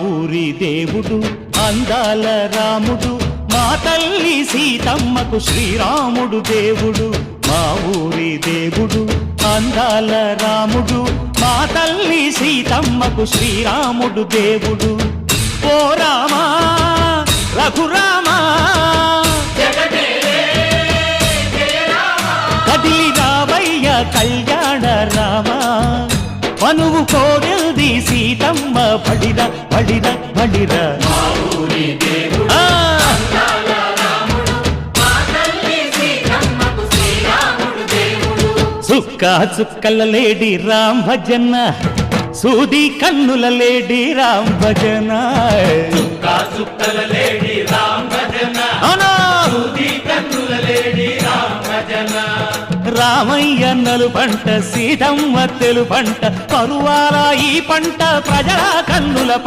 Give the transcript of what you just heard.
ఊరి దేవుడు అందాల రాముడు మా తల్లి సీతమ్మకు శ్రీరాముడు దేవుడు మా ఊరి దేవుడు అందాల రాముడు మా తల్లి సీతమ్మకు శ్రీరాముడు దేవుడు ఓ రామా రఘురామా కదిలి రావయ్య కళ్యాణ రామా మనువు కోడెల్ది సీతమ్మ పడిర పడిర పడిర చుక్క చుక్కల లేడి రామ్ భజన సూది కన్నుల లేడి రామ్ భజన చుక్కల లేడి రామ్ భజన సూది కన్నుల లేడి రామ్ భజన రామయ్య నలు పంట సీతమ్మ తెలు పంట పరువాల ఈ పంట ప్రజల కన్నుల